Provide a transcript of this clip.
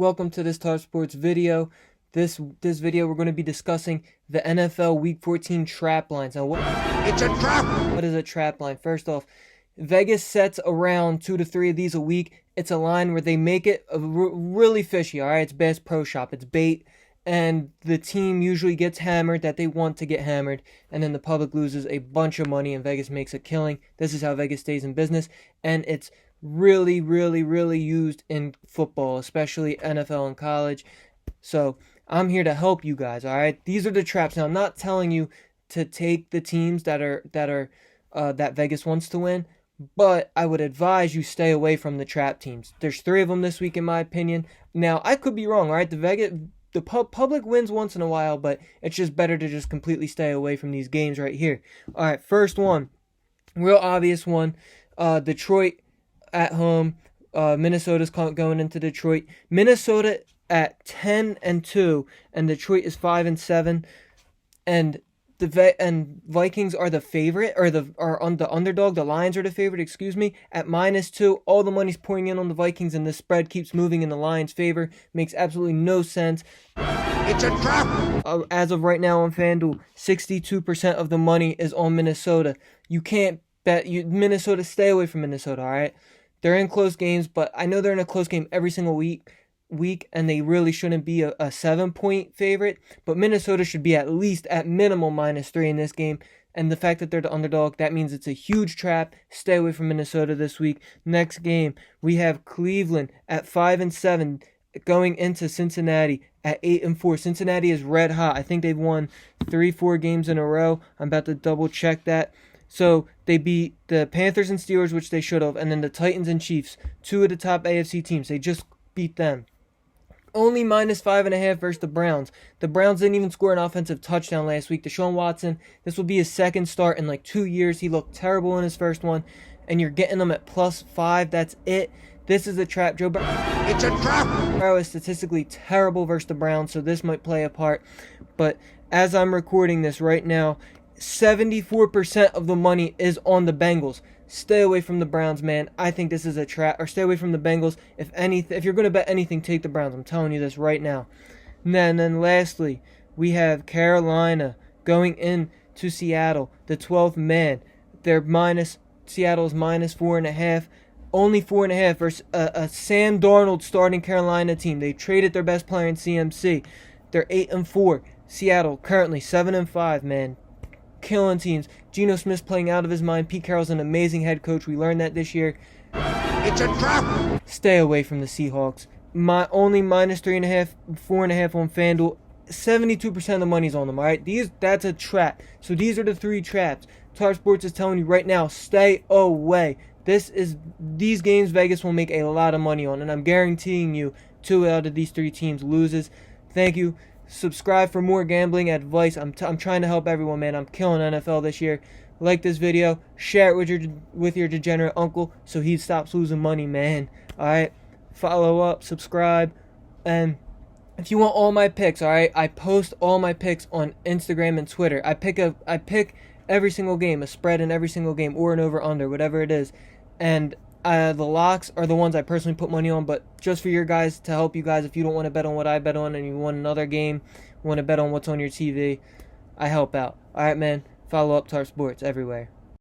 welcome to this TARP Sports video. This video we're going to be discussing the NFL Week 14 trap lines. Now, It's a trap! What is a trap line? First off, Vegas sets around 2 to 3 of these a week. It's a line where they make it really fishy, all right? It's Bass Pro Shop. It's bait, and the team usually gets hammered that they want to get hammered, and then the public loses a bunch of money, and Vegas makes a killing. This is how Vegas stays in business, and it's really used in football, especially NFL and college. So I'm here to help you guys, all right? These are the traps. Now, I'm not telling you to take the teams that Vegas wants to win, but I would advise you stay away from the trap teams. There's 3 of them this week, in my opinion. Now, I could be wrong, all right? The public wins once in a while, but it's just better to just completely stay away from these games right here. All right, first one, real obvious one, Detroit at home. Minnesota's going into Detroit. Minnesota at 10-2, and Detroit is 5-7, and Vikings are the favorite, or on the underdog. The Lions are the favorite, at -2. All the money's pouring in on the Vikings, and the spread keeps moving in the Lions' favor. Makes absolutely no sense. It's a trap! As of right now on FanDuel, 62% of the money is on Minnesota. You can't bet Minnesota. Stay away from Minnesota, all right? They're in close games, but I know they're in a close game every single week, and they really shouldn't be a 7-point favorite, but Minnesota should be at least at minimum -3 in this game. And the fact that they're the underdog, that means it's a huge trap. Stay away from Minnesota this week. Next game, we have Cleveland at 5-7 going into Cincinnati at 8-4. Cincinnati is red hot. I think they've won 3-4 games in a row. I'm about to double check that. So they beat the Panthers and Steelers, which they should have, and then the Titans and Chiefs, 2 of the top AFC teams. They just beat them. Only -5.5 versus the Browns. The Browns didn't even score an offensive touchdown last week. Deshaun Watson, this will be his second start in like 2 years. He looked terrible in his first one, and you're getting them at +5. That's it. This is a trap. Joe Burrow. It's a trap! Burrow is statistically terrible versus the Browns, so this might play a part. But as I'm recording this right now, 74% of the money is on the Bengals. Stay away from the Browns, man. I think this is a trap. Or stay away from the Bengals. If you're going to bet anything, take the Browns. I'm telling you this right now. And then lastly, we have Carolina going in to Seattle, the 12th man. Seattle is -4.5. Only 4.5 versus a Sam Darnold starting Carolina team. They traded their best player in CMC. They're 8-4. Seattle currently 7-5, man. Killing teams. Geno Smith's playing out of his mind. Pete Carroll's an amazing head coach. We learned that this year. It's a trap! Stay away from the Seahawks. Only -3.5, 4.5 on FanDuel. 72% of the money's on them, all right? That's a trap. So these are the 3 traps. TARP Sports is telling you right now, stay away. These games Vegas will make a lot of money on, and I'm guaranteeing you 2 out of these 3 teams loses. Thank you. Subscribe for more gambling advice. I'm trying to help everyone, man. I'm killing NFL this year. Like this video, share it with your degenerate uncle so he stops losing money, man. All right, follow up, subscribe, and if you want all my picks, all right, I post all my picks on Instagram and Twitter. I pick every single game, a spread in every single game, or an over under, whatever it is, and the locks are the ones I personally put money on, but just for your guys, to help you guys, if you don't want to bet on what I bet on and you want another game, want to bet on what's on your TV, I help out. All right, man. Follow up TARP Sports everywhere.